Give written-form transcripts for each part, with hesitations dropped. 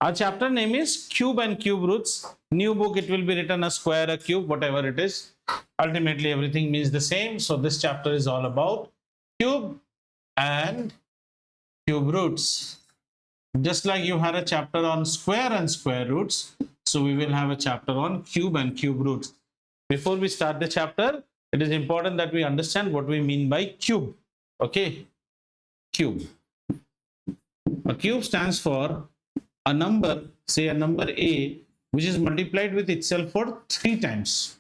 Our chapter name is Cube and Cube Roots. New book, it will be written a square, a cube, whatever it is. Ultimately, everything means the same. So this chapter is all about cube and cube roots. Just like you had a chapter on square and square roots, so we will have a chapter on cube and cube roots. Before we start the chapter, it is important that we understand what we mean by cube. Okay, cube. A cube stands for a number, say a number A, which is multiplied with itself for 3 times.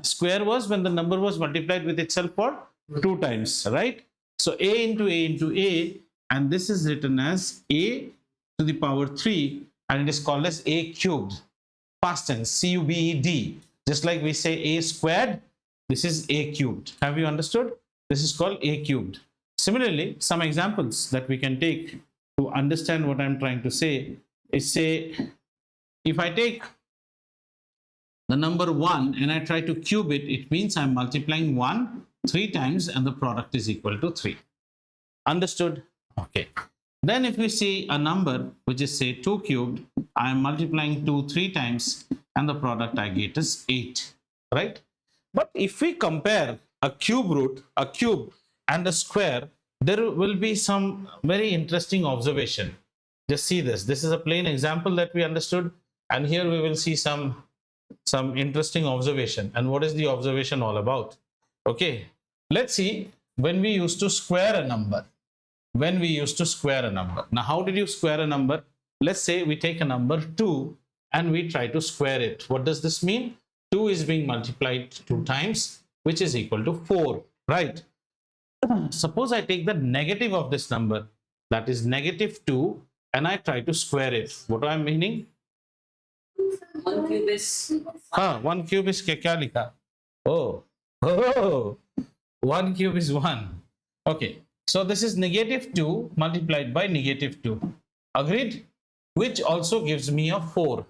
Square was when the number was multiplied with itself for 2 times, right? So A into A into A, and this is written as A to the power 3, and it is called as A cubed. Past tense, C-U-B-E-D. Just like we say A squared, this is A cubed. Have you understood? This is called A cubed. Similarly, some examples that we can take to understand what I'm trying to say is, say, if I take the number 1 and I try to cube it, it means I'm multiplying 1 3 times and the product is equal to 3. Understood? Okay. Then if we see a number which is, say, 2 cubed, I am multiplying 2 3 times and the product I get is 8, right? But if we compare a cube root, a cube and a square, there will be some very interesting observation. Just see this. This is a plain example that we understood, and here we will see some interesting observation. And what is the observation all about? Okay, let's see when we used to square a number. When we used to square a number. Now, how did you square a number? Let's say we take a number 2 and we try to square it. What does this mean? 2 is being multiplied 2 times, which is equal to 4, right? Suppose I take the negative of this number, that is -2, and I try to square it. What am I meaning? 1 cube is 1 cube is kya likha? Oh, 1 cube is 1. Okay, so this is -2 multiplied by -2. Agreed? Which also gives me a 4.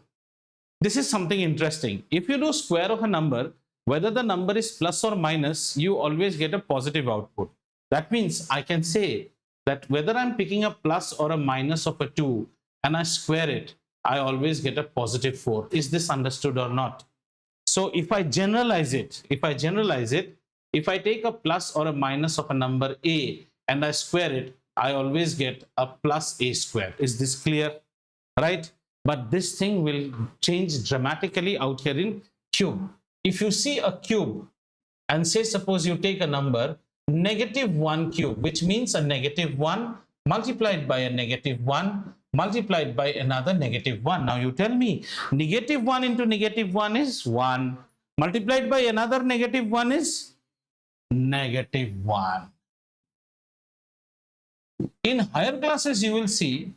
This is something interesting. If you do square of a number, whether the number is plus or minus, you always get a positive output. That means I can say that whether I'm picking a plus or a minus of a 2 and I square it, I always get a positive 4. Is this understood or not? So if I generalize it, if I take a plus or a minus of a number A and I square it, I always get a plus A squared. Is this clear? Right? But this thing will change dramatically out here in cube. If you see a cube and say, suppose you take a number -1 cube, which means a -1 multiplied by a -1 multiplied by another -1. Now you tell me, -1 into -1 is 1, multiplied by another -1 is -1. In higher classes, you will see,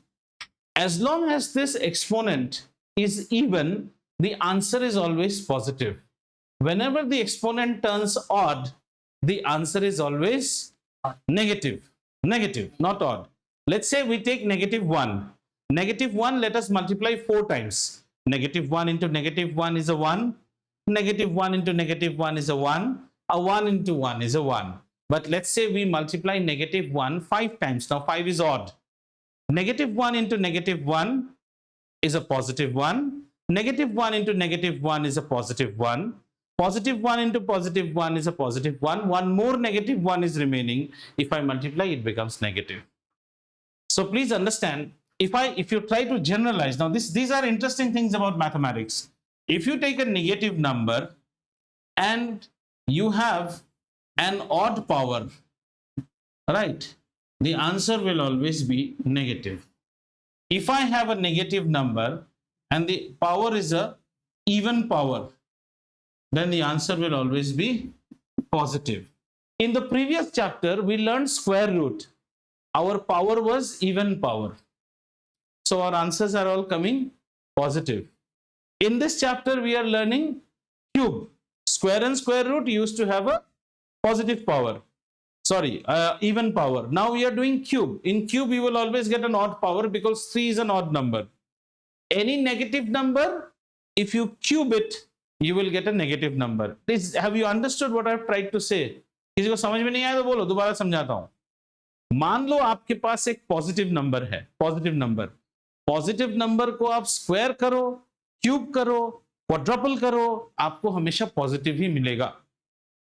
as long as this exponent is even, the answer is always positive. Whenever the exponent turns odd, the answer is always negative, not odd. Let's say we take -1. -1, let us multiply 4 times. -1 into -1 is a 1. -1 into -1 is a 1. A 1 into 1 is a 1. But let's say we multiply -1 5 times. Now 5 is odd. -1 into -1 is a positive 1. -1 into -1 is a positive 1. Positive 1 into positive 1 is a positive 1. One more -1 is remaining. If I multiply, it becomes negative. So please understand, if you try to generalize, now these are interesting things about mathematics. If you take a negative number and you have an odd power, right, the answer will always be negative. If I have a negative number and the power is a even power, then the answer will always be positive. In the previous chapter, we learned square root. Our power was even power. So our answers are all coming positive. In this chapter, we are learning cube. Square and square root used to have a positive power. Sorry, even power. Now we are doing cube. In cube, you will always get an odd power because 3 is an odd number. Any negative number, if you cube it, you will get a negative number. Have you understood what I've tried to say? किसी को समझ में नहीं आया तो बोलो, दोबारा समझाता हूं. मान लो आपके पास एक पॉजिटिव नंबर है, पॉजिटिव नंबर. पॉजिटिव नंबर को आप स्क्वायर करो, क्यूब करो, क्वाड्रपल करो, आपको हमेशा पॉजिटिव ही मिलेगा।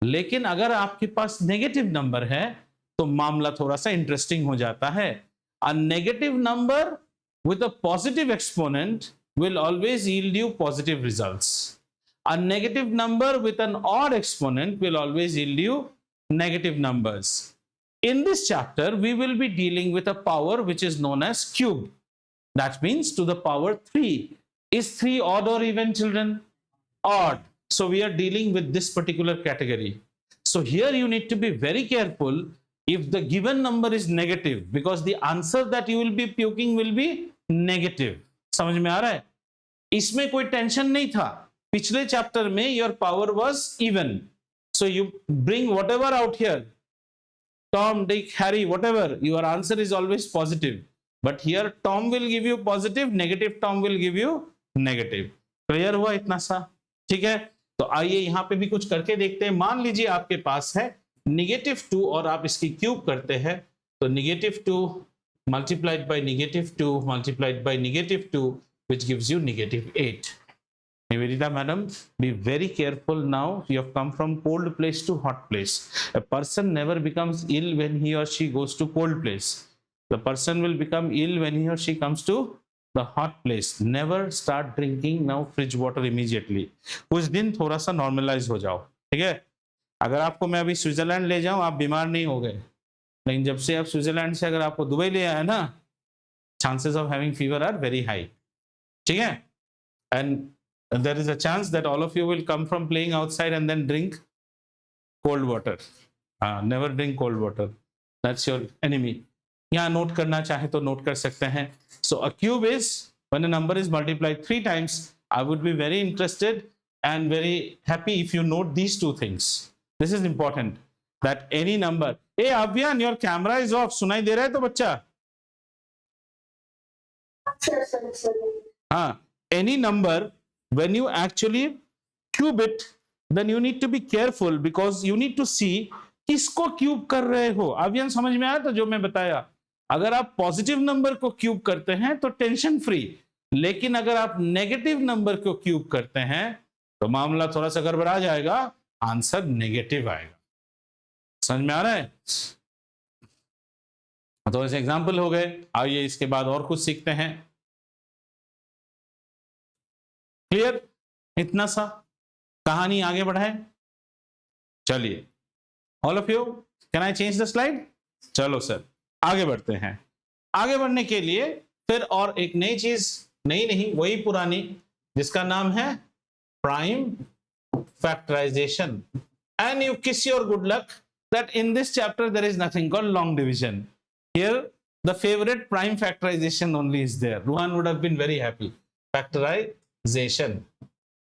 लेकिन अगर आपके पास नेगेटिव नंबर है तो मामला थोड़ा सा इंटरेस्टिंग हो जाता है। A negative number with a positive exponent will always yield you positive results. A negative number with an odd exponent will always yield you negative numbers. In this chapter, we will be dealing with a power which is known as cube. That means to the power 3. Is 3 odd or even, children? Odd. So we are dealing with this particular category. So here you need to be very careful if the given number is negative, because the answer that you will be puking will be negative. समझ में आ रहा है? इसमें कोई tension नहीं था। पिछले chapter में your power was even, so you bring whatever out here, Tom, Dick, Harry, whatever, your answer is always positive. But here Tom will give you positive, negative Tom will give you negative. Clear हुआ इतना सा? ठीक है, तो आइए यहां पे भी कुछ करके देखते हैं। मान लीजिए आपके पास है -2 और आप इसकी क्यूब करते हैं, तो -2 multiplied by -2 multiplied by -2, which gives you -8. Nivedita madam, be very careful now. You have come from cold place to hot place. A person never becomes ill when he or she goes to cold place. The person will become ill when he or she comes to the hot place. Never start drinking now fridge water immediately. कुछ दिन थोड़ा सा normalize हो जाओ, ठीक है? अगर आपको मैं अभी स्विट्जरलैंड ले जाऊं, आप बीमार नहीं हो गए, लेकिन जब से आप स्विट्जरलैंड से अगर आपको दुबई ले आया ना, chances of having fever are very high, ठीक है? And there is a chance that all of you will come from playing outside and then drink cold water. Never drink cold water, that's your enemy. यहाँ note करना चाहे तो note कर सकते हैं। So a cube is when a number is multiplied 3 times. I would be very interested and very happy if you note these two things. This is important, that any number. Hey Abhyan, your camera is off. सुनाई दे रहा है तो बच्चा? हाँ, any number when you actually cube it, then you need to be careful because you need to see किसको cube कर रहे हो। अभियान समझ में आया? तो जो मैं बताया, अगर आप पॉजिटिव नंबर को क्यूब करते हैं तो टेंशन फ्री, लेकिन अगर आप नेगेटिव नंबर को क्यूब करते हैं तो मामला थोड़ा सा गड़बड़ा जाएगा, आंसर नेगेटिव आएगा। समझ में आ रहा है? तो ऐसे एग्जाम्पल हो गए। आइए इसके बाद और कुछ सीखते हैं। क्लियर? इतना सा कहानी आगे बढ़ाए। चलिए, all of you, can I change the slide? चलो सर, आगे बढ़ते हैं। आगे बढ़ने के लिए फिर और एक नई चीज, नई नहीं वही पुरानी, जिसका नाम है prime factorization. And you kiss your good luck that in this chapter there is nothing called long division. Here the favorite prime factorization only is there. Ruhan would have been very happy. Factorization.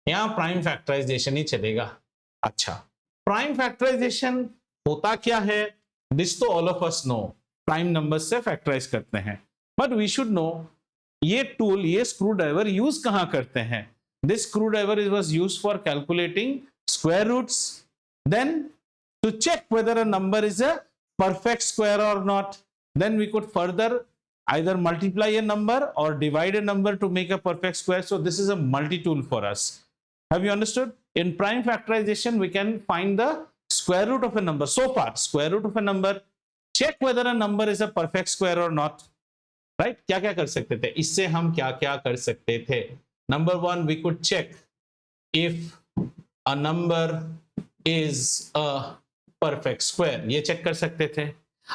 यहाँ prime factorization ही चलेगा। अच्छा, prime factorization होता क्या है? This तो all of us know. Prime numbers से factorize करते हैं, but we should know ये tool, ये screwdriver use कहाँ करते हैं? This screwdriver was used for calculating square roots. Then to check whether a number is a perfect square or not, then we could further either multiply a number or divide a number to make a perfect square. So this is a multi-tool for us. Have you understood? In prime factorization, we can find the square root of a number. So far, square root of a number, check whether a number is a perfect square or not. Right? क्या क्या कर सकते थे? इससे हम क्या क्या कर सकते थे? Number one, we could check if a number is a perfect square. ये चेक कर सकते थे।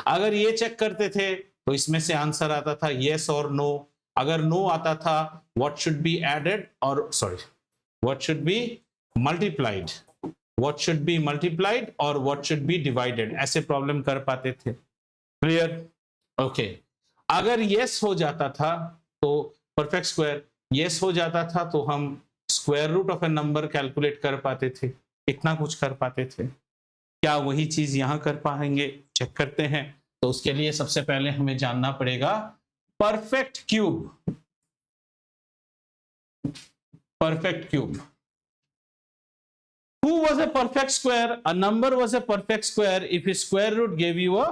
अगर ये चेक करते थे तो इसमें से आंसर आता था yes or no. अगर no आता था, what should be added or sorry, what should be multiplied, what should be multiplied or what should be divided. ऐसे प्रॉब्लम कर पाते थे। क्लियर? ओके, अगर yes हो जाता था तो परफेक्ट स्क्वायर, यस हो जाता था तो हम square root of a number calculate कर पाते थे, इतना कुछ कर पाते थे। क्या वही चीज यहां कर पाएंगे? चेक करते हैं। तो उसके लिए सबसे पहले हमें जानना पड़ेगा perfect cube. Perfect cube, who was a perfect square? A number was a perfect square if its square root gave you a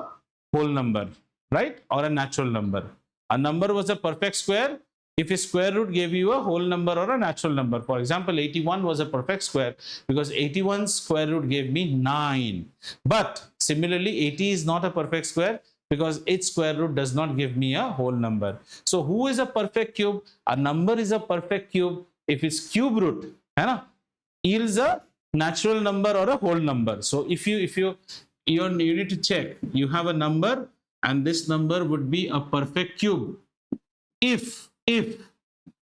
whole number, right? Or a natural number. A number was a perfect square if a square root gave you a whole number or a natural number. For example, 81 was a perfect square because 81 square root gave me 9. But similarly, 80 is not a perfect square because its square root does not give me a whole number. So who is a perfect cube? A number is a perfect cube if its cube root, है ना, yields a natural number or a whole number. So if you need to check, you have a number and this number would be a perfect cube if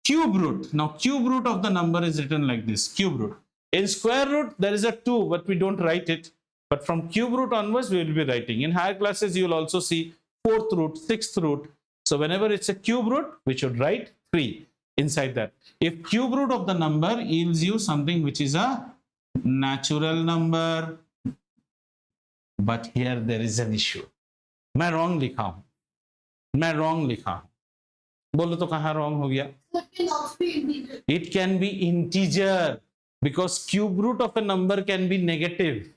cube root, now cube root of the number is written like this, cube root. In square root there is a 2 but we don't write it, but from cube root onwards we will be writing. In higher classes you will also see 4th root, 6th root. So whenever it's a cube root we should write 3 inside that. If cube root of the number yields you something which is a natural number, but here there is an issue. मैं wrong लिखा हूं, बोलो तो कहां wrong हो गया? It can be integer because cube root of a number can be negative.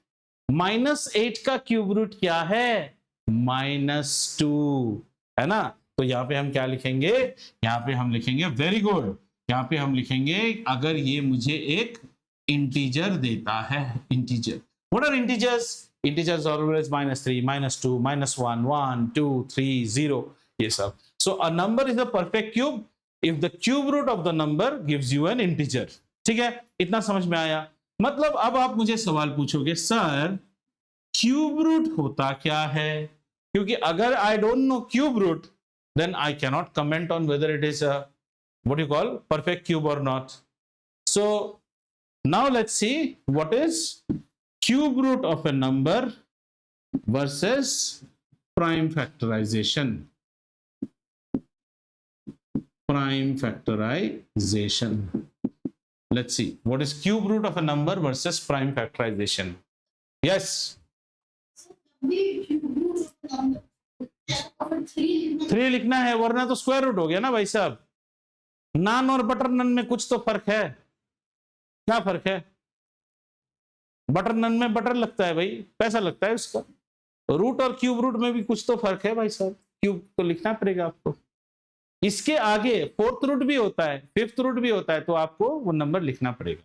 -8 का cube root क्या है? -2, है ना? तो यहाँ पे हम क्या लिखेंगे? यहाँ पे हम लिखेंगे वेरी गुड, यहाँ पे हम लिखेंगे अगर ये मुझे एक integer देता है, integer. What are integers? Integers are always -3, -2, -1, 1, 2, 3, 0. ये सब. So a number is a perfect cube if the cube root of the number gives you an integer. ठीक है, इतना समझ में आया? मतलब अब आप मुझे सवाल पूछोगे सर क्यूब रूट होता क्या है, क्योंकि अगर I don't know cube root then I cannot comment on whether it is a what you call perfect cube or not. So now let's see what is cube root of a number versus prime factorization. Prime factorization. Let's see what is cube root of a number versus prime factorization. Yes. 3 लिखना है वरना तो square root हो गया ना भाई साहब. नान और बटर नन में कुछ तो फर्क है. क्या फर्क है? बटर नन में बटर लगता है भाई, पैसा लगता है उसका. रूट और क्यूब रूट में भी कुछ तो फर्क है भाई साहब. क्यूब तो लिखना पड़ेगा आपको. इसके आगे 4th रूट भी होता है, 5th रूट भी होता है, तो आपको वो नंबर लिखना पड़ेगा.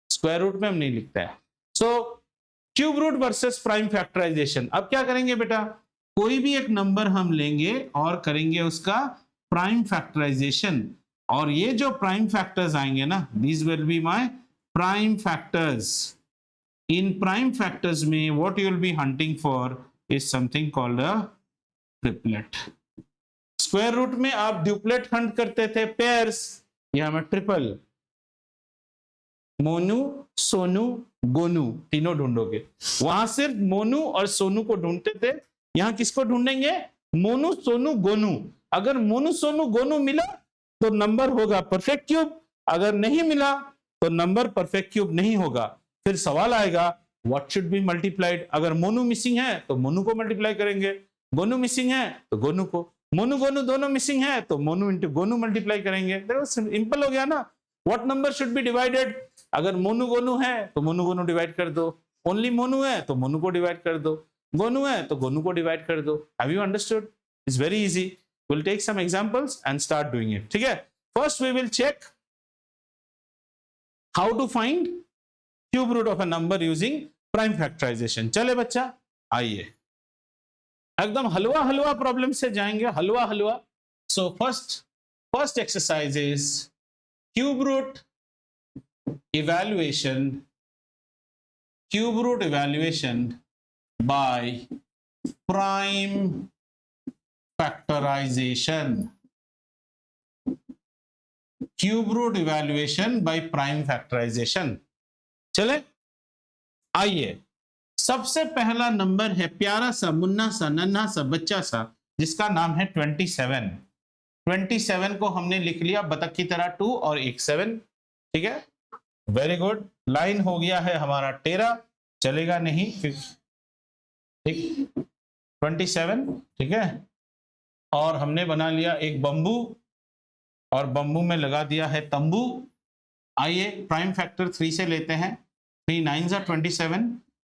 स्क्वायर रूट में हम नहीं लिखता है. So cube root versus prime factorization. अब क्या करेंगे बेटा, कोई भी एक नंबर हम लेंगे और करेंगे उसका प्राइम फैक्टराइजेशन, और ये जो प्राइम फैक्टर्स आएंगे ना, these will be my prime factors. इन प्राइम फैक्टर्स में what you will be hunting for is something called a triplet. Square root में आप ड्यूप्लेट हंट करते थे, पेयर्स. यहां में ट्रिपल, मोनू, सोनू, गोनू तीनों ढूंढोगे. वहां सिर्फ मोनू और सोनू को ढूंढते थे, यहां किसको ढूंढेंगे? मोनू, सोनू, गोनू. अगर मोनू, सोनू, गोनू मिला तो नंबर होगा परफेक्ट क्यूब, अगर नहीं मिला तो नंबर परफेक्ट क्यूब नहीं होगा. फिर सवाल आएगा व्हाट शुड बी मल्टीप्लाइड. अगर मोनू मिसिंग है तो मोनू को मल्टीप्लाई करेंगे, गोनू मिसिंग है तो गोनू को, मोनू गोनू दोनों मिसिंग है तो मोनू इंटू गोनू मल्टीप्लाई करेंगे. देखो सिंपल हो गया ना. What number should be divided? अगर मोनू गोनू है तो मोनू गोनू डिवाइड कर दो, ओनली मोनू है तो मोनू को डिवाइड कर दो, गोनू है तो गोनू को डिवाइड कर दो. Have you understood? It's very easy. we'll take some examples and start doing it. ठीक है, first we will check how to find cube root of a number using prime factorization. चले बच्चा, आइए एकदम हलवा हलवा प्रॉब्लम से जाएंगे, हलवा हलवा. So first exercise is cube root evaluation by prime factorization. Cube root evaluation by prime factorization. चले आइए, सबसे पहला नंबर है प्यारा सा, मुन्ना सा, नन्हा सा, बच्चा सा, जिसका नाम है 27. 27 को हमने लिख लिया बतख की तरह 2 और 1 7. ठीक है, वेरी गुड. लाइन हो गया है हमारा 13, चलेगा नहीं फिर. ठीक, 27. ठीक है, और हमने बना लिया एक बम्बू, और बम्बू में लगा दिया है तंबू. आइए प्राइम फैक्टर 3 से लेते हैं. 3 9s are 27,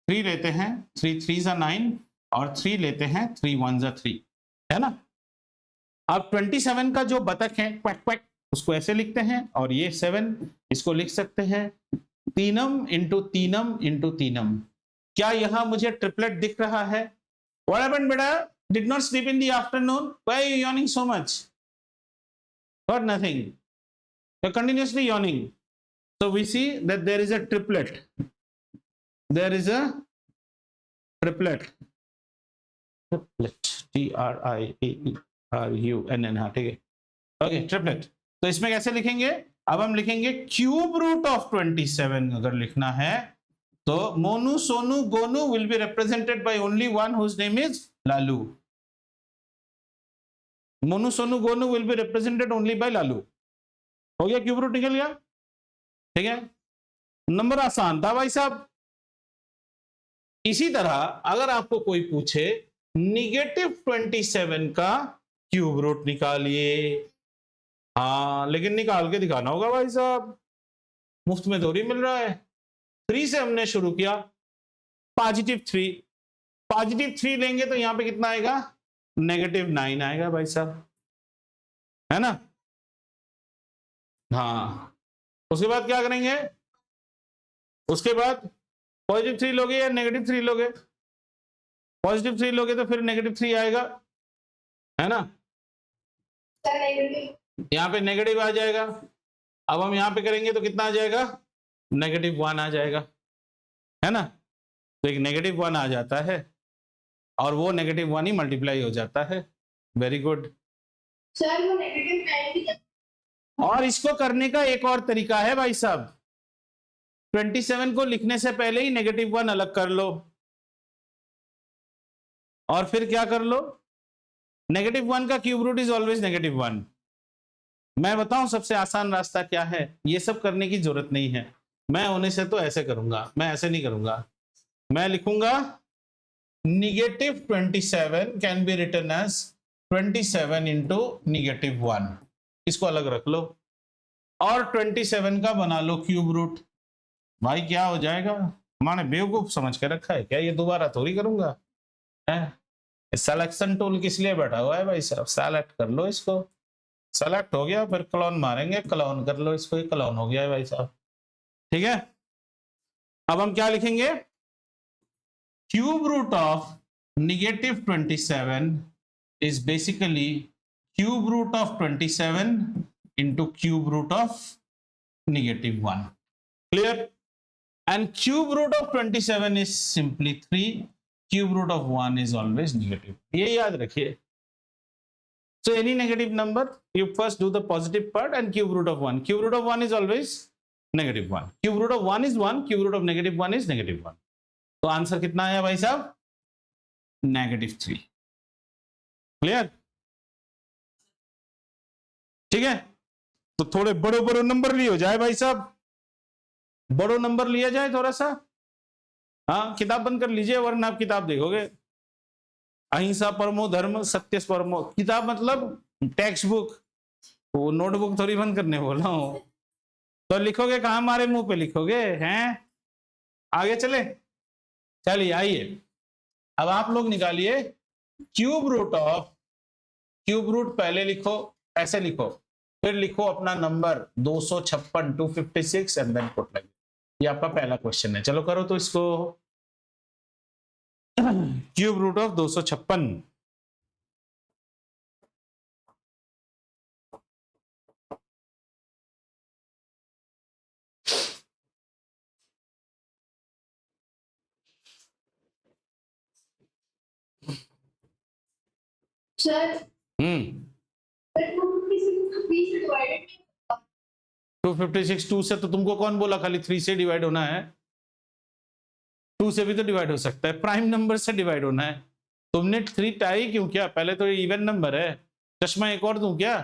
3 लेते हैं, 3 3s are 9, और 3 लेते हैं, 3 1s are 3, है ना. अब 27 का जो बतख है क्वैक क्वैक उसको ऐसे लिखते हैं, और ये 7 इसको लिख सकते हैं तीनम इंटू तीनम इंटू तीनम। क्या यहां मुझे ट्रिपलेट दिख रहा है? What happened, beta? Did not sleep in the afternoon? Why are you yawning so much? Got nothing. You're continuously yawning. So we see that there is a triplet. There is a triplet. Triplet. TRIAERUNN. हाँ ठीक है. Okay, triplet. तो इसमें कैसे लिखेंगे? अब हम लिखेंगे क्यूब रूट ऑफ 27 अगर लिखना है तो Monu Sonu Gonu will be represented by only one whose name is Lalu. Monu Sonu Gonu will be represented only by Lalu. हो गया, क्यूब रूट निकल गया. ठीक है, नंबर आसान था भाई साहब. इसी तरह अगर आपको कोई पूछे -27 का क्यूब रूट निकालिए, हाँ लेकिन निकाल के दिखाना होगा भाई साहब, मुफ्त में थोड़ी मिल रहा है. 3 से हमने शुरू किया, +3. +3 लेंगे तो यहां पे कितना आएगा? -9 आएगा भाई साहब, है ना. हाँ, उसके बाद क्या करेंगे? उसके बाद +3 लोगे या -3 लोगे? +3 लोगे तो फिर -3 आएगा, है ना. यहाँ पे नेगेटिव आ जाएगा. अब हम यहाँ पे करेंगे तो कितना आ जाएगा? -1 आ जाएगा, है ना. तो एक -1 आ जाता है और वो -1 ही मल्टीप्लाई हो जाता है. वेरी गुड सर, वो -9 और इसको करने का एक और तरीका है भाई साहब. 27 को लिखने से पहले ही -1 अलग कर लो और फिर क्या कर लो? -1 का क्यूब रूट इज ऑलवेज -1. मैं बताऊं सबसे आसान रास्ता क्या है? ये सब करने की जरूरत नहीं है. मैं होने से तो ऐसे करूंगा, मैं ऐसे नहीं करूंगा. मैं लिखूंगा -27 can be written as 27 into -1. इसको अलग रख लो और 27 का बना लो क्यूब रूट. भाई क्या हो जाएगा? मैंने बेवकूफ समझ के रखा है क्या? ये दोबारा थोड़ी करूंगा. सिलेक्शन टूल किस लिए बैठा हुआ है भाई साहब? सेलेक्ट कर लो इसको. सेलेक्ट हो गया, फिर क्लोन मारेंगे, क्लोन कर लो इसको. क्लोन हो गया है भाई साहब. ठीक है, अब हम क्या लिखेंगे? Cube root of -27 is basically cube root of 27 into cube root of -1. Clear? And cube root of 27 is simply 3. Cube root of 1 is always negative. ये याद रखिए. So any negative number, you first do the positive part and cube root of 1. Cube root of 1 is always -1. Cube root of 1 is 1. Cube root of -1 is -1. तो answer कितना आया भाई साहब? -3. Clear? ठीक है, तो थोड़े बड़े बड़े नंबर लिए हो जाए भाई साहब. बड़ो नंबर लिया जाए थोड़ा सा. हाँ, किताब बंद कर लीजिए वरना आप किताब देखोगे. अहिंसा परमो धर्म सत्य परमो. किताब मतलब टेक्स्ट बुक, वो नोटबुक थोड़ी बंद करने बोला हूं. तो लिखोगे कहां? हमारे मुंह पे लिखोगे हैं. आगे चले, चलिए आइए. अब आप लोग निकालिए cube root of. Cube root पहले लिखो, ऐसे लिखो, फिर लिखो अपना नंबर 256 256 एंड देन पुट लगे. ये आपका पहला क्वेश्चन है. चलो करो तो इसको. Cube root of 256. सर, 256 2 से तो तुमको कौन बोला खाली 3 से डिवाइड होना है? 2 से भी तो डिवाइड हो सकता है. प्राइम नंबर से डिवाइड होना है. तुमने 3 टाई क्यों किया? पहले तो ये इवन नंबर है. चश्मा एक और दूं क्या?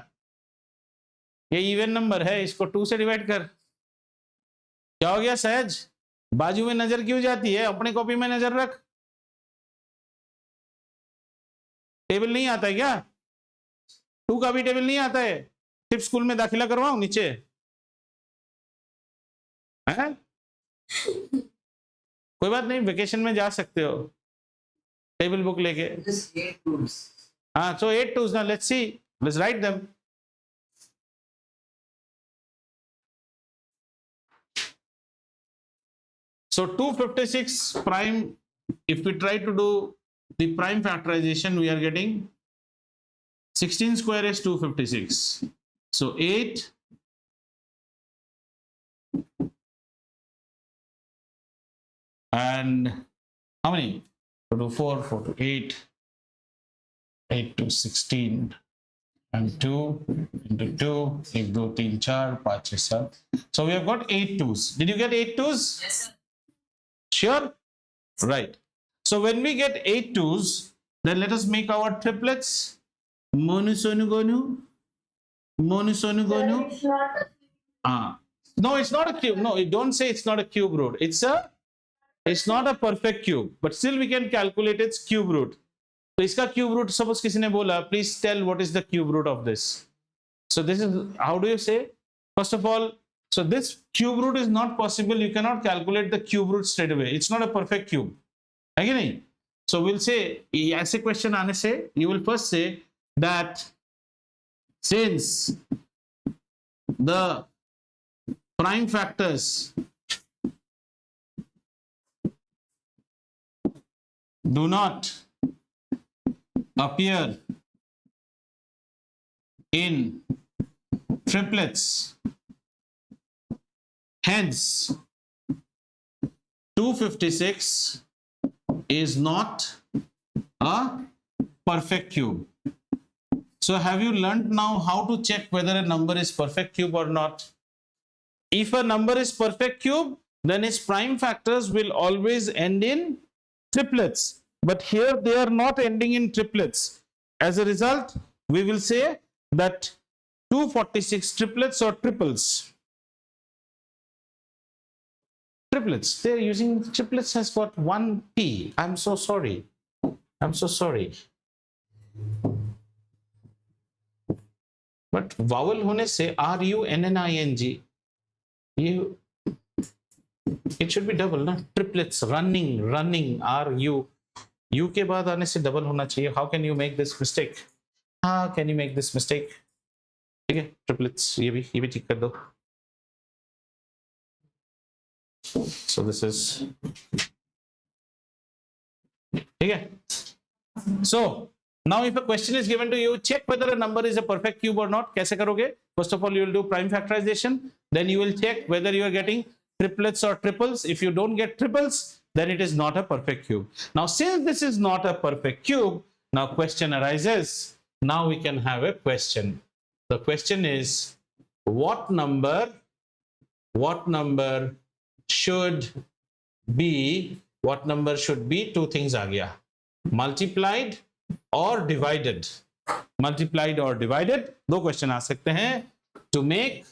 ये इवन नंबर है, इसको 2 से डिवाइड कर. क्या हो गया सहज? बाजू में नजर क्यों जाती है? अपने कॉपी में नजर रख. टेबल नहीं आता है क्या? 2 का भी टेबल नहीं आता है? सिर्फ स्कूल में दाखिला करवाऊं नीचे है? कोई बात नहीं, वेकेशन में जा सकते हो टेबल बुक लेके. हाँ, so 8 2s. Now let's see, let's write them. So 256 prime, if we try to do the prime factorization, we are getting 16 square is 256. So 8 and how many? 4 to 4, 4 to 8, 8 to 16 and 2 into 2, 1, 2, 3, 4, 5, 6, 7. So we have got 8 twos. Did you get 8 twos? Yes, sir. Sure? Right. So when we get 8 twos, then let us make our triplets. Monu sonu gonu. Monu sonu gonu. It's not. No, it's not a cube. No, don't say it's not a cube root. It's not a perfect cube, but still we can calculate its cube root. तो इसका cube root suppose किसी ने बोला, please tell what is the cube root of this. So this is, how do you say? First of all, so this cube root is not possible. You cannot calculate the cube root straight away. It's not a perfect cube. है कि नहीं? So we'll say, ऐसे question आने से, you will first say that since the prime factors do not appear in triplets, hence 256 is not a perfect cube. So have you learned now how to check whether a number is perfect cube or not? If a number is perfect cube, then its prime factors will always end in triplets. But here they are not ending in triplets. As a result, we will say that 246 triplets or triples. Triplets. They are using triplets has got one P. I'm so sorry. I'm so sorry. But vowel होने से RUNNING. You, it should be double, ना? Triplets, running, RU. U के बाद आने से double होना चाहिए. How can you make this mistake? How can you make this mistake? ठीक है, triplets ये भी ठीक कर दो. So this is ठीक है. So now if a question is given to you, check whether a number is a perfect cube or not. कैसे करोगे? First of all, you will do prime factorization. Then you will check whether you are getting triplets or triples. If you don't get triples, then it is not a perfect cube. Now, since this is not a perfect cube, now question arises. Now we can have a question. The question is, what number should be, two things आ गया, multiplied or divided. Multiplied or divided, दो question आ सकते हैं. To make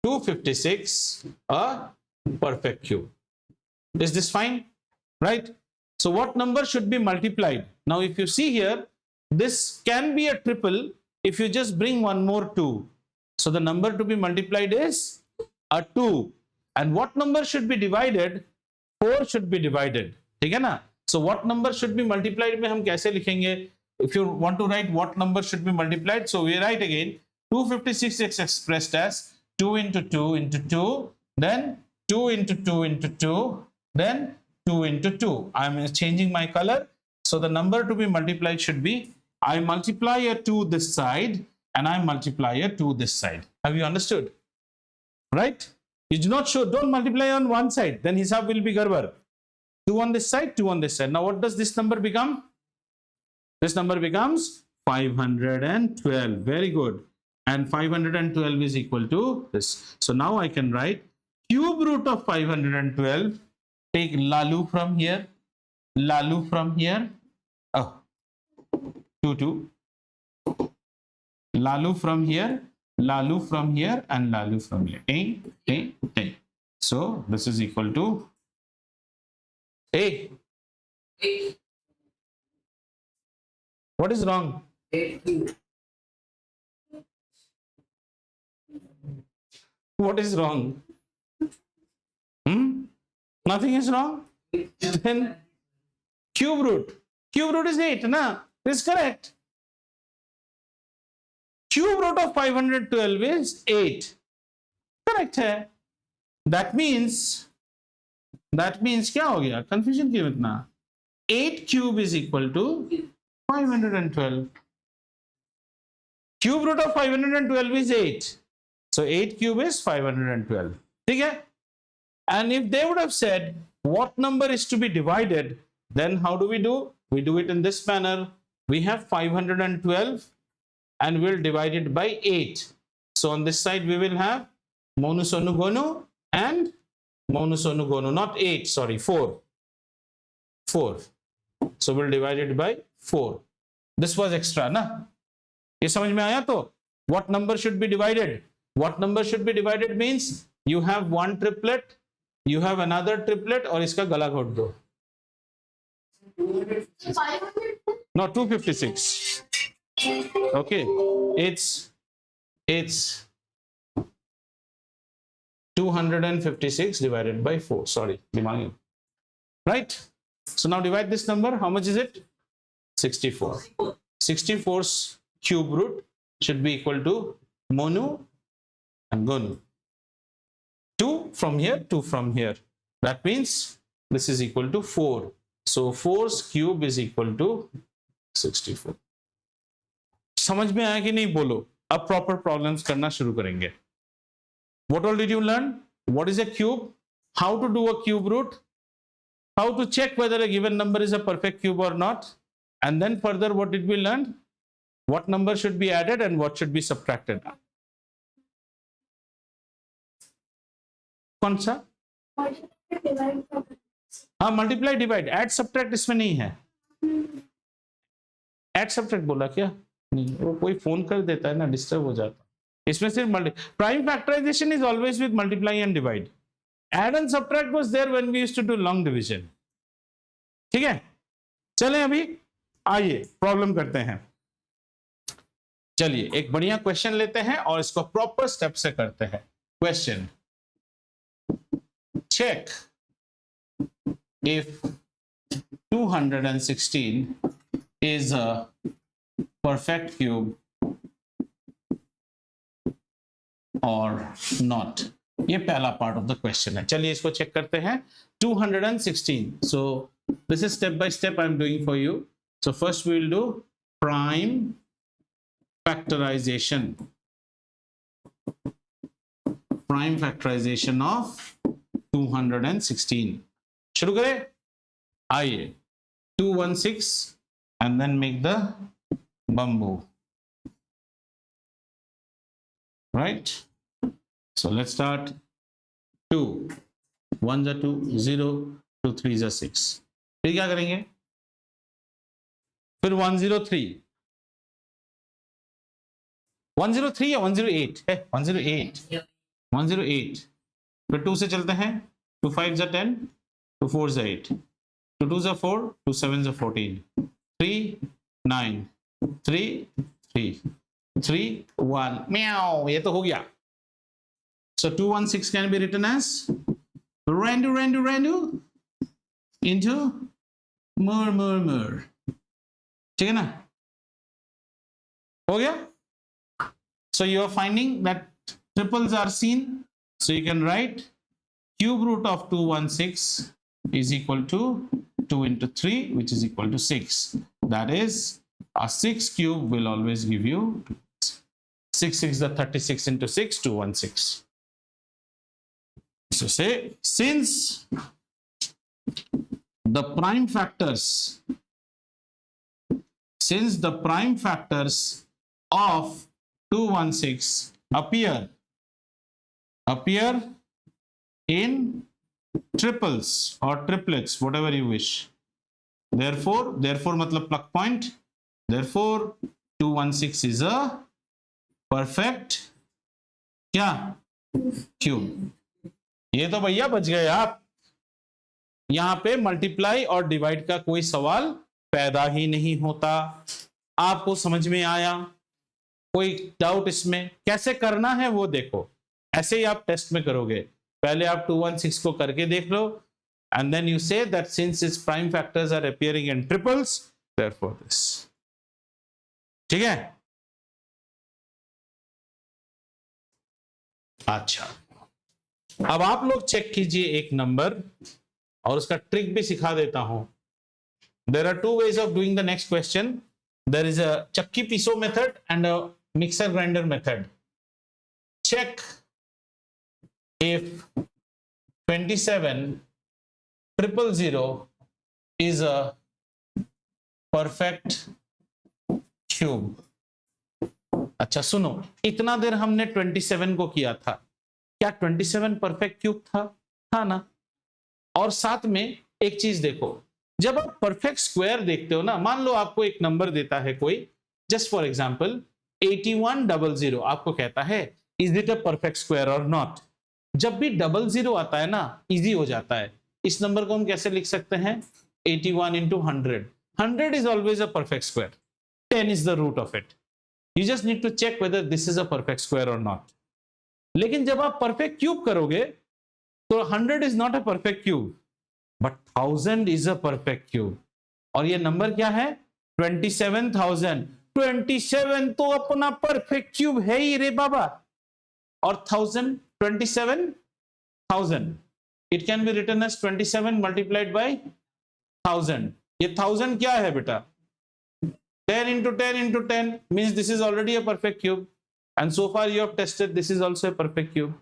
256 a perfect cube. Is this fine? Right? So what number should be multiplied? Now if you see here, this can be a triple if you just bring one more 2. So the number to be multiplied is a 2. And what number should be divided? 4 should be divided. ठीक है ना? So what number should be multiplied में हम कैसे लिखेंगे? If you want to write what number should be multiplied, so we write again 256 is expressed as 2 into 2 into 2, then 2 into 2 into 2, then 2 into 2. I am changing my color. So the number to be multiplied should be, I multiply a 2 this side and I multiply a 2 this side. Have you understood? Right? You do not show, don't multiply on one side, then hisab will be garbar. 2 on this side, 2 on this side. Now what does this number become? This number becomes 512. Very good. And 512 is equal to this. So now I can write cube root of 512. Take Lalu from here. Lalu from here. Oh, 2. Lalu from here. Lalu from here. And Lalu from here. 10. So this is equal to A. What is wrong? What is wrong? Nothing is wrong. Then cube root is 8, na? This is correct. Cube root of 512 is 8. Correct hai. That means क्या हो गया, confusion क्यों इतना? 8 cube is equal to 512. Cube root of 512 is 8. So 8 cube is 512. ठीक है? And if they would have said what number is to be divided, then how do? We do it in this manner. We have 512 and we'll divide it by 8. So on this side we will have Monu Sonu Gonu and Monu Sonu Gonu, not 8, sorry, 4. 4. So we'll divide it by 4. This was extra, na? ये समझ में आया? तो what number should be divided? What number should be divided means you have one triplet, you have another triplet, और इसका गला घोट दो. So 500. No, 256. Okay, it's 256 divided by 4. Sorry, दिमाग. Right? So now divide this number. How much is it? 64. 64's cube root should be equal to Monu and Gonu. 2 from here, 2 from here. That means this is equal to 4. So 4's cube is equal to 64. समझ में आया कि नहीं बोलो? अब proper problems करना शुरू करेंगे. What all did you learn? What is a cube? How to do a cube root? How to check whether a given number is a perfect cube or not? And then further, what did we learn? What number should be added and what should be subtracted? कौन सा? हाँ, multiply divide. Add subtract इसमें नहीं है. Add subtract बोला क्या? नहीं, वो कोई फोन कर देता है ना, डिस्टर्ब हो जाता. इसमें सिर्फ prime factorization is always with multiply and divide. Add and subtract was there when we used to do long division. ठीक है? चलें अभी आइए प्रॉब्लम करते हैं. चलिए एक बढ़िया क्वेश्चन लेते हैं और इसको प्रॉपर स्टेप से करते हैं. Question, check if 216 is a perfect cube or not. ये पहला पार्ट ऑफ द क्वेश्चन है. चलिए इसको चेक करते हैं. 216. So this is step by step I am doing for you. So first we will do prime factorization. Prime factorization of 216. शुरू करें. आइए 216 and then make the bamboo. Right. So let's start. 2 1s are 2, 0 2 3s are 6. फिर क्या करेंगे? फिर 103 या 108 है? 108. 108. फिर 2 से चलते हैं. 2 5s are 10, 2 4s are 8, 2 2s are 4, 2 7s are 14, 3 9 3 3 3 1. म्याऊ. ये तो हो गया. So 216 can be written as Randu into mur. ठीक है ना? हो गया? So you are finding that triples are seen. So you can write cube root of 216 is equal to 2 into 3, which is equal to 6. That is, a 6 cube will always give you 6 6 the 36 into 6, 216. So say, since the prime factors of 216 appear in triples or triplets, whatever you wish. Therefore मतलब plug point. Therefore 216 is a perfect क्या? Cube. ये तो भैया बच गए आप. यहां पे मल्टीप्लाई और डिवाइड का कोई सवाल पैदा ही नहीं होता. आपको समझ में आया? कोई डाउट इसमें? कैसे करना है वो देखो. ऐसे ही आप टेस्ट में करोगे. पहले आप 216 को करके देख लो and then you see that since it's prime factors are appearing in triples, therefore this. ठीक है? अच्छा, अब आप लोग चेक कीजिए एक नंबर, और उसका ट्रिक भी सिखा देता हूं. There are two ways of doing the next question. There is a chakki piso method and a mixer grinder method. Check if 27,000 is a perfect cube. अच्छा सुनो, इतना देर हमने 27 को किया था, क्या 27 परफेक्ट क्यूब था? था ना. और साथ में एक चीज देखो, जब आप परफेक्ट स्क्वायर देखते हो ना, मान लो आपको एक नंबर देता है कोई, जस्ट फॉर एग्जांपल 8100, आपको कहता है is it a perfect square और नॉट. जब भी 00 आता है ना, इजी हो जाता है. इस नंबर को हम कैसे लिख सकते हैं? 81 into 100. 100 is always a perfect square. 10 is the root of it. You just need to check whether this is a perfect square or not. लेकिन जब आप परफेक्ट क्यूब करोगे तो 100 is not a perfect cube, but 1000 is a perfect cube. और ये number क्या है? 27,000. 27 तो अपना परफेक्ट क्यूब है ही रे बाबा. और 1000, 27,000. It can be written as 27 multiplied by 1000. ये 1000 क्या है बेटा? 10 into 10 into 10 means this is already a perfect cube, and so far you have tested this is also a perfect cube,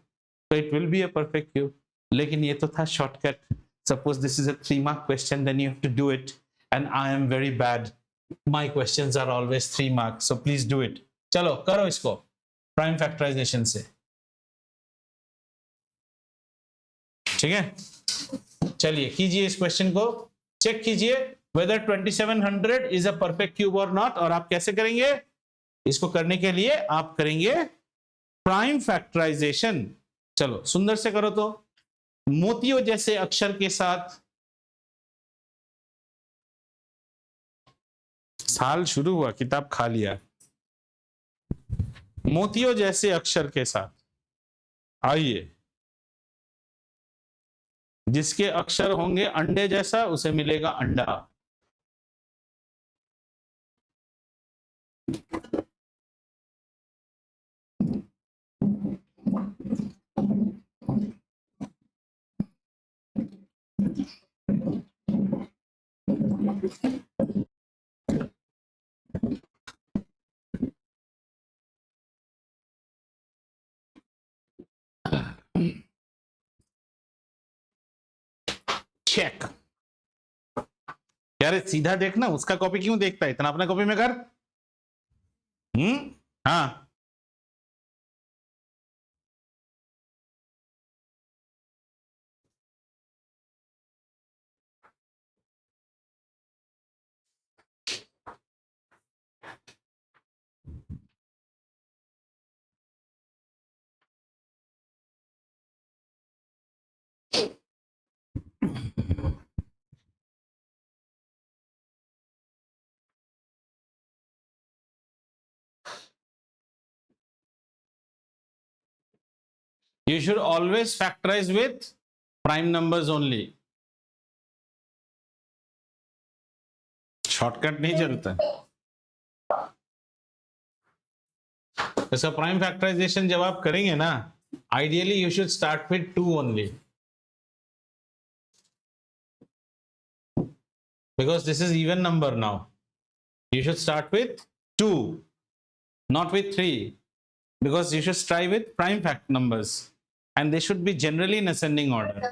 so it will be a perfect cube. लेकिन ये तो था shortcut. Suppose this is a 3 mark question, then you have to do it, and I am very bad. My questions are always 3 marks, so please do it. चलो करो इसको prime factorisation से. ठीक है, चलिए कीजिए इस क्वेश्चन को, चेक कीजिए whether 2700 is a perfect cube or not. और आप कैसे करेंगे इसको? करने के लिए आप करेंगे प्राइम फैक्टराइजेशन. चलो सुंदर से करो तो, मोतियों जैसे अक्षर के साथ. साल शुरू हुआ, किताब खा लिया. मोतियों जैसे अक्षर के साथ आइए. जिसके अक्षर होंगे अंडे जैसा उसे मिलेगा अंडा. चेक. यार सीधा देखना, उसका कॉपी क्यों देखता है इतना? अपना कॉपी में कर. हाँ you should always factorize with prime numbers only. Shortcut नहीं चलता. ऐसा प्राइम फैक्टराइजेशन जब आप करेंगे ना, ideally you should start with 2 only, because this is even number now. You should start with 2, not with 3, because you should strive with prime fact numbers, and they should be generally in ascending order.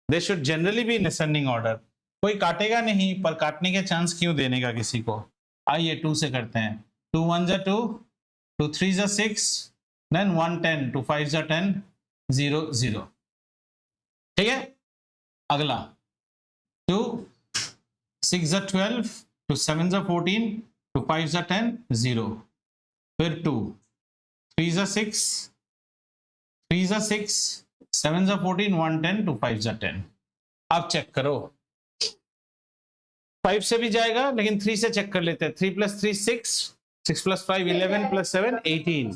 They should generally be in ascending order. कोई काटेगा नहीं, पर काटने के chance क्यों देने का किसी को? आइए 2 से करते हैं. 2 1s are 2, 2 3s are 6, then 1 10, 2 5s are 10, 0 0. ठीक है, अगला 2 6s are 12, 2 7s are 14, 2 5s are 10, 0. फिर 2 3s are 6, 3s are 6, 7s are 14, 1 10, 2 5s are 10. अब चेक करो. 5 से भी जाएगा, लेकिन 3 से चेक कर लेते हैं. 3 + 3 6, 6 + 5 11 + 7 18.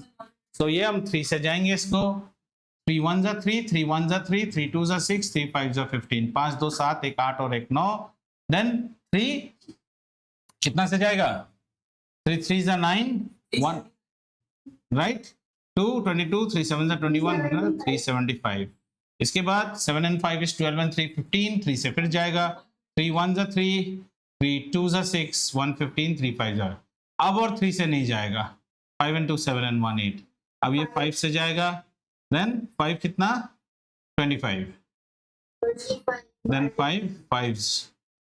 तो ये हम 3 से जाएंगे इसको. 3 1s are 3, 3 1s are 3, 3 2s are 6, 3 5s are 15. 5 2 7, 1 8 और 1 9. देन 3 कितना से जाएगा? 3 3s are 9, 1 right. 2 22, 3 7s are 21, 375. इसके बाद 7 and 5 is 12 and 3 15, 3 से फिर जाएगा, 3 1 जा 3, 3 2 जा 6, 1 15, 3 5 जा, अब और 3 से नहीं जाएगा, 5 and 2 7 and 1 8, अब ये 5 से जाएगा, then 5 कितना 25, then 5 5s,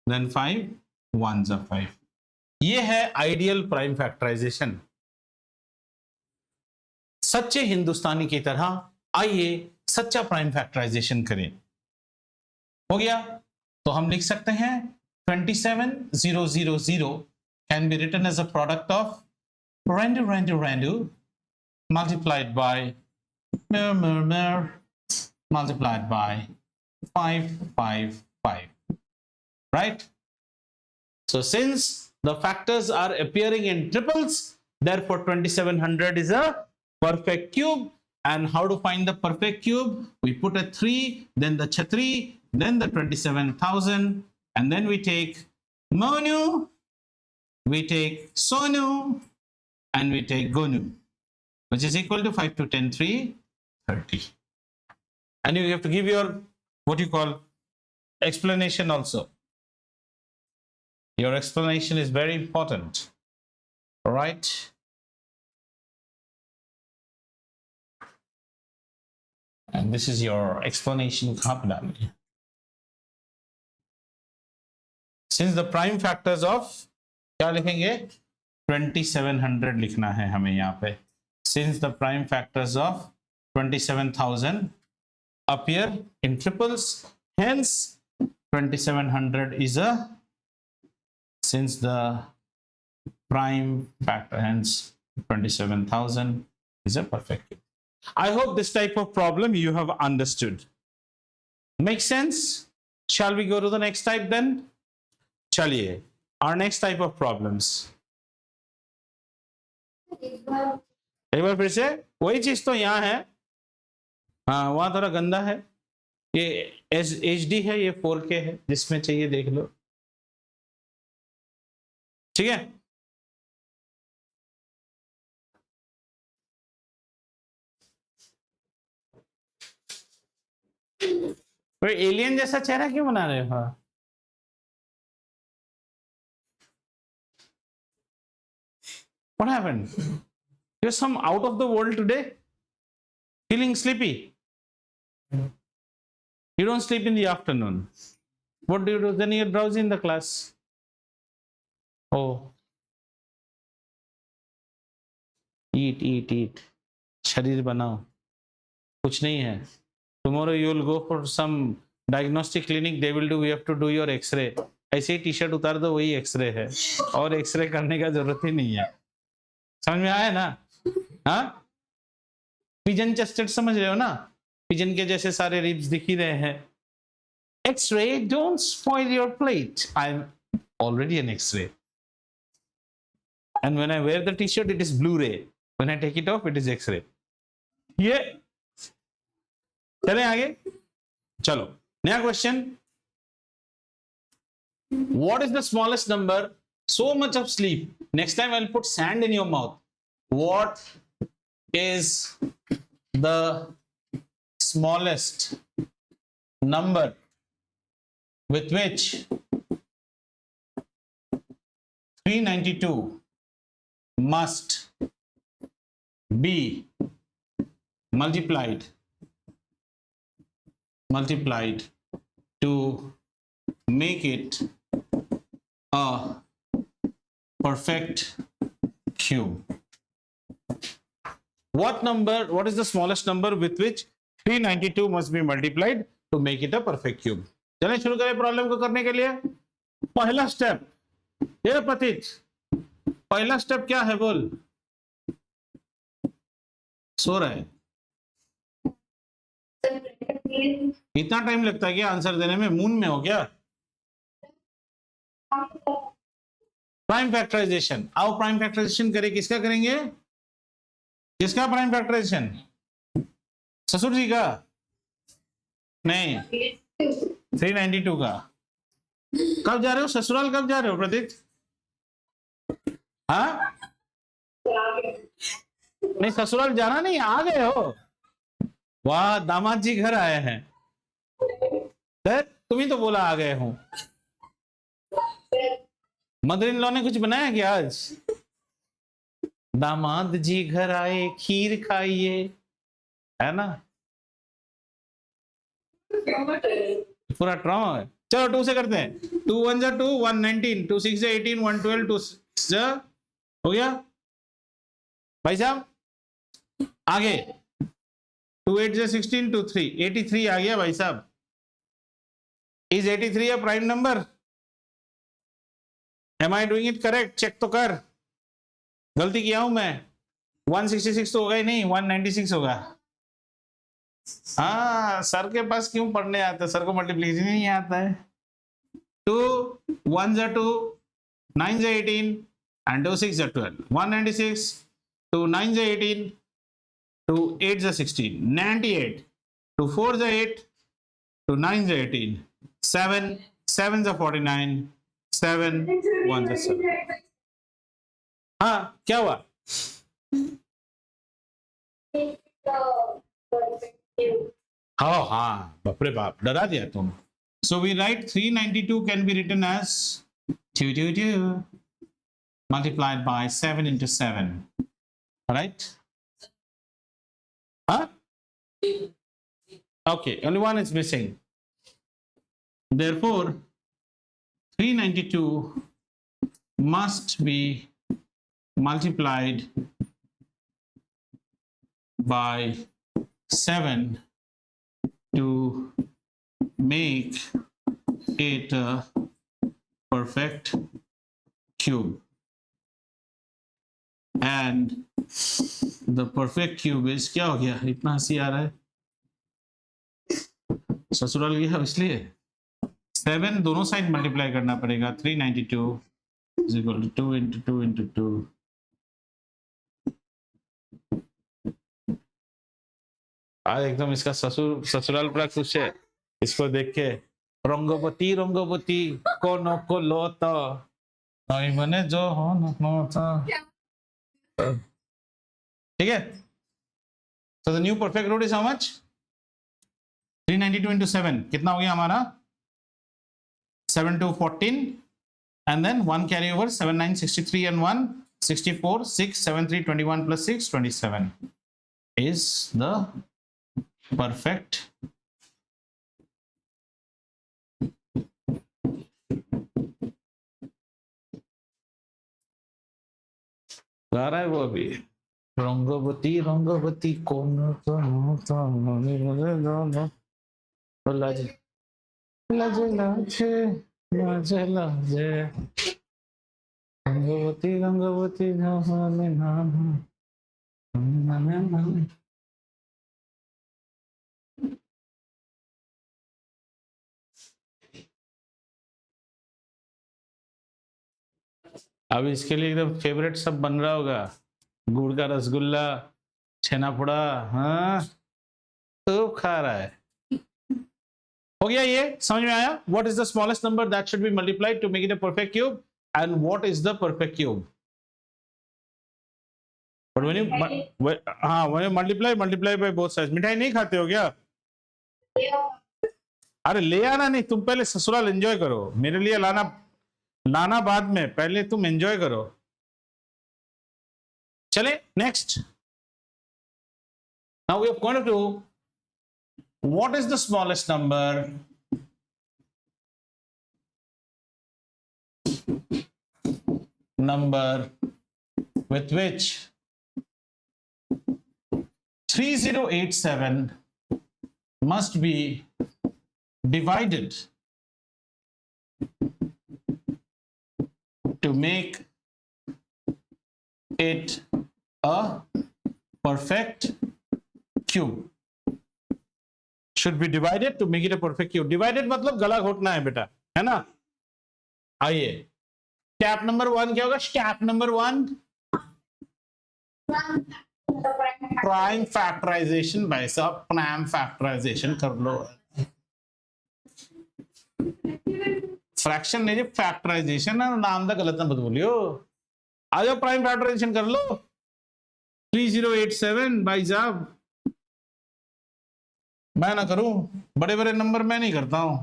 then 5 1 जा 5. ये है आइडियल प्राइम फैक्टराइजेशन. सच्चे हिंदुस्तानी की तरह आइए सच्चा प्राइम फैक्टराइजेशन करें. हो गया, तो हम लिख सकते हैं 27000 can be written as a product of Randu multiplied by multiplied by 555, right? So since the factors are appearing in triples, therefore 2700 is a perfect cube. And how to find the perfect cube? We put a 3, then the chhatri, then the 27,000, and then we take Monu, we take Sonu, and we take Gonu, which is equal to 5 to 10, 3, 30. And you have to give your, what you call, explanation also. Your explanation is very important, all right? And this is your explanation. Since the prime factors of, क्या लिखेंगे 2700 लिखना है हमें यहाँ पे. Since the prime factors of 27,000 appear in triples, hence 2700 is a, since the prime factor, hence 27,000 is a perfect cube. I hope this type of problem you have understood. Makes sense? Shall we go to the next type then? Chaliye, our next type of problems. एक बार फिर से वही चीज तो यहाँ है, हाँ वहां थोड़ा गंदा है, ये HD है, ये 4K है, जिसमें चाहिए देख लो. ठीक है, फिर एलियन जैसा चेहरा क्यों बना रहे हो? What happened? You're some out of the world today? Feeling sleepy? You don't sleep in the afternoon. What do you do? Then you're drowsy in the class. Oh. Eat. शरीर बनाओ. कुछ नहीं है. Tomorrow you will go for some diagnostic clinic. They will do. We have to do your X-ray. ऐसे ही T-shirt उतार दो, वही x ray है, और एक्सरे करने का जरूरत ही नहीं है. समझ में आया ना? हाँ, पिजन चेस्टेड समझ रहे हो ना? पिजन के जैसे सारे रिब्स दिख ही रहे हैं. X-ray, don't spoil your plate. I'm already an X-ray. And when I wear the t-shirt, it is Blu-ray. When I take it off, it is X-ray. ये चलें आगे. चलो, नया question. What is the smallest number? So much of sleep. Next time I'll put sand in your mouth. What is the smallest number with which 392 must be multiplied to make it a perfect cube? What is the smallest number with which 392 must be multiplied to make it a perfect cube? चलें शुरू करें problem को करने के लिए. पहला step, ये प्रतीत, पहला स्टेप क्या है बोल? सो रहा है. इतना टाइम लगता है क्या आंसर देने में? मून में हो क्या? Prime factorization. आओ प्राइम फैक्टराइजेशन करें. किसका करेंगे? किसका प्राइम फैक्टराइजेशन? ससुर जी का? नहीं, 392 का. कब जा रहे हो ससुराल? कब जा रहे हो प्रतीक? हाँ, नहीं ससुराल जाना नहीं, आ गए हो. वाह, दामाद जी घर आए हैं. तुम ही तो बोला आ गए हूं। मदर इन लॉ ने कुछ बनाया क्या आज? दामाद जी घर आए खीर खाइए, है ना? पूरा ट्रॉमा है। चलो 2 से करते हैं। 2 1 जा 2 1 19 2 6 जा 18 1 12 2 जा हो गया भाई साहब। आगे 2 8 जा 16 2 3 83 आ गया भाई साहब। Is 83 a prime number? Am I doing it correct? Check तो कर, गलती किया हूं मैं। 166 तो होगा ही नहीं, 196 होगा। हाँ, सर के पास क्यों पढ़ने आता है, सर को मल्टीप्लिकेशन नहीं आता है। 2 1 जा 2 9 जा 18 and 2 6 जा 12 196 2 9 जा 18 2 8 जा 16 98 2 4 जा 8 2 9 जा 18 7 7 जा 49 7 1 जा 7। हाँ क्या हुआ? हाँ हाँ, बाप रे बाप, डरा दिया तुम। So we write 392 can be written as 222 multiplied by 7 into 7, right? Huh? Okay, only one is missing. Therefore, 392 must be multiplied by 7 to make it a perfect cube, and the perfect cube is, क्या हो गया इतना हंसी आ रहा है? ससुराल गया इसलिए 7 दोनों साइड मल्टीप्लाई करना पड़ेगा। 392 is equal to 2 into 2 into 2 आज एकदम इसका ससुराल बड़ा खुश है इसको देख के। रंगवती रंगवती कोनो को लो तो नहीं बने जो हो न था। ठीक है। So the new perfect root is how much? 392 into 7 कितना हो गया हमारा? 7 to 14 and then 1 carry over 7 9 63 and 1 64 6 7 3 21 plus 6 27 is the perfect गा रहा है वो अभी। रंगवती रंगवती कौन लाजे लाजे लाजे लाजे लाजे रंगवती रंगवती नाम अब इसके लिए एकदम फेवरेट सब बन रहा होगा, गुड़ का रसगुल्ला, छेना पोड़ा। हाँ तो खा रहा है। हो गया, ये समझ में आया? What is the smallest number that should be multiplied to make it a perfect cube and what is the perfect cube? But when you when you multiply by both sides। मिठाई नहीं खाते हो क्या? अरे ले आना नहीं, तुम पहले ससुराल एंजॉय करो, मेरे लिए लाना बाद में, पहले तुम एंजॉय करो। चले next. Now we are going to what is the smallest number with which 3087 must be divided to make it a perfect cube। Should be divided to make it a perfect cube। Divided मतलब गला घोटना है बेटा, है ना? आइए, step number 1 क्या होगा? Step number 1 prime factorization. भाई साहब प्राइम फैक्टराइजेशन कर लो। फ्रैक्शन नहीं, फैक्टराइजेशन है, नाम तो गलत ना मत बोलियो। आ जाओ प्राइम फैक्टराइजेशन कर लो। 3087 भाई साहब, मैं ना करूं, बड़े बड़े नंबर मैं नहीं करता हूं।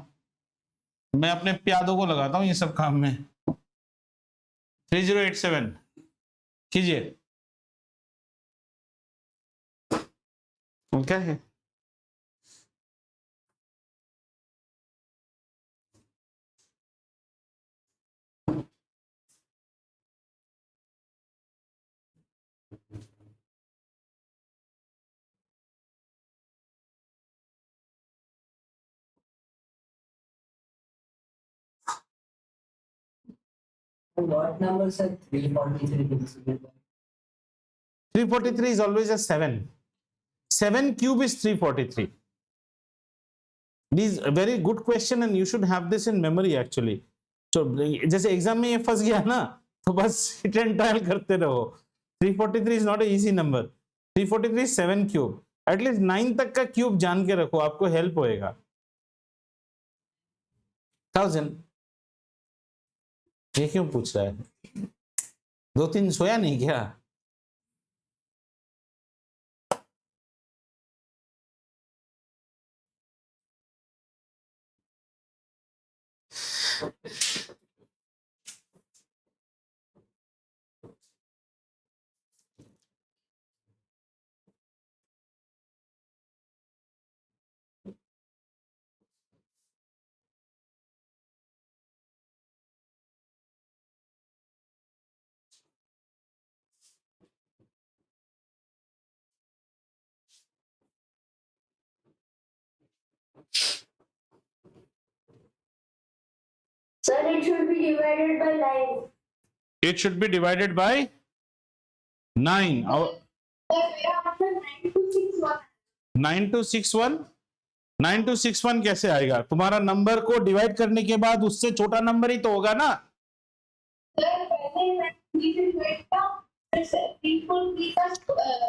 मैं अपने प्यादों को लगाता हूं ये सब काम में। 3087 कीजिए। क्या है? What number, sir? 343. 343 is always a 7. 7 cube is 343. This is a very good question and you should have this in memory actually. So जैसे एग्जाम में ये फंस गया ना तो बस हिट एंड ट्रायल करते रहो। 343 is not a easy number. 343 is 7 cube. At least 9 तक का क्यूब जान के रखो, आपको हेल्प होएगा। 1000 ये क्यों पूछ रहा है? 2-3 सोया नहीं क्या? Sir, it should be divided by 9. It should be divided by 9. Sir, मेरा मतलब 9261. 9261 9261 कैसे आएगा? तुम्हारा नंबर को डिवाइड करने के बाद उससे छोटा नंबर ही तो होगा ना। Sir, पहले मैं डिवीजन करता हूँ, sir, people because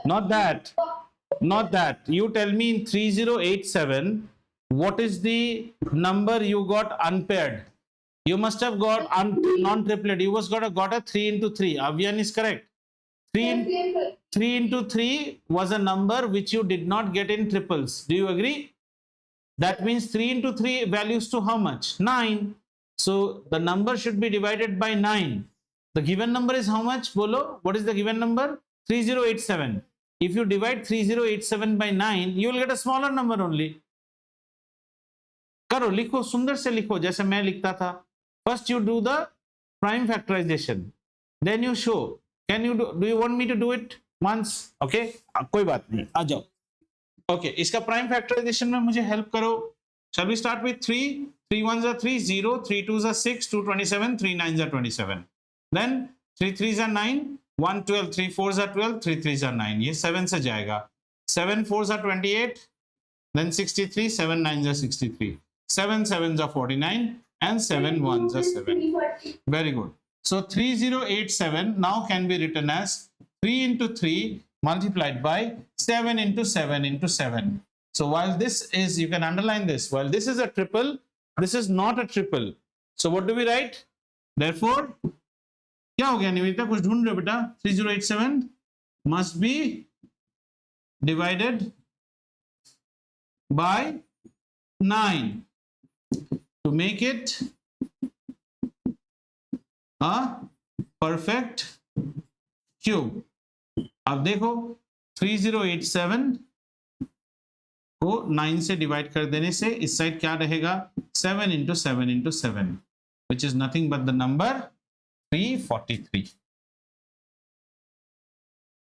Not that. You tell me in 3087 what is the number you got unpaired? You must have got non-triplet. You must got a 3 into 3. Avian is correct. 3 into 3 was a number which you did not get in triples. Do you agree? That means 3 into 3 values to how much? 9. So the number should be divided by 9. The given number is how much? Bolo, what is the given number? 3087. If you divide 3087 by 9, you will get a smaller number only. करो, लिखो, सुंदर से लिखो जैसे मैं लिखता था। First you do the prime factorization, then you show. Can you do you want me to do it once? Okay, कोई बात नहीं, आ जाओ। Okay, इसका prime factorization में मुझे help करो। Shall we start with 3? 3 1s are 3, 0, 3 2s are 6, 2 27, 3 9s are 27. Then 3 3s are 9, 1 12, 3 4s are 12, 3 3s are 9. ये 7 से जाएगा। 7 4s are 28, then 63, 7 9s are 63. 7 7s are 49 and 7 1s are 7. Very good. So 3087 now can be written as 3 into 3 multiplied by 7 into 7 into 7. So while this is, you can underline this, while this is a triple, this is not a triple. So what do we write? Therefore, क्या हो गया निवेदिता, कुछ ढूंढ रहे हो बेटा? 3087 must be divided by 9 to make it a perfect cube. अब देखो 3087 को 9 से डिवाइड कर देने से इस साइड क्या रहेगा? 7 into 7 into 7, which is nothing but the number 343.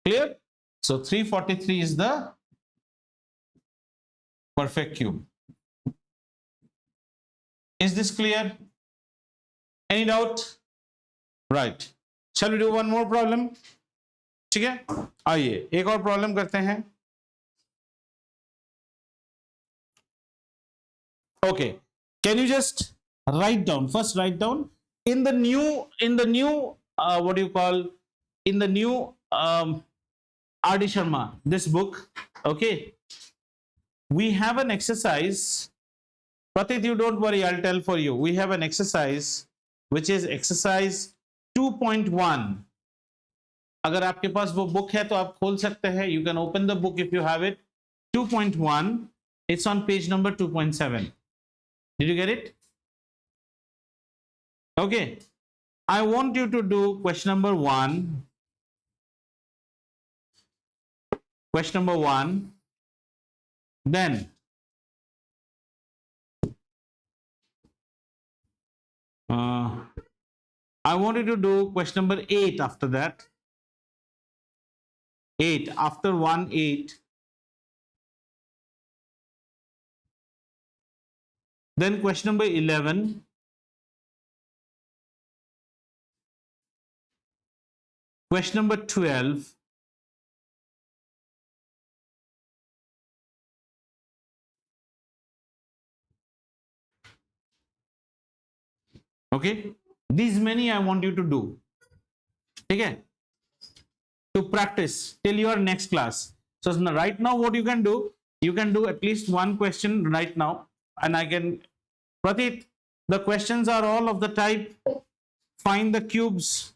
Clear? So 343 is the perfect cube. Is this clear? Any doubt? Right. Shall we do one more problem? ठीक है, आइए एक और प्रॉब्लम करते हैं। Okay, can you just write down, first write down in the new what do you call, in the new R.D. Sharma, this book, okay, we have an exercise. Pratit, you don't worry, I'll tell for you. We have an exercise which is exercise 2.1. अगर आपके पास वो book है तो आप खोल सकते हैं. You can open the book if you have it. 2.1. It's on page number 2.7. Did you get it? Okay, I want you to do question number 1. Question number 1. Then I want you to do question number 8 after that. 8 after 1, 8. Then question number 11. Question number 12. Okay, these many I want you to do. Okay, to practice till your next class. So right now, what you can do at least one question right now, and I can, Pratit, the questions are all of the type find the cubes.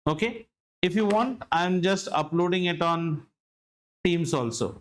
Okay, if you want, I'm just uploading it on Teams also.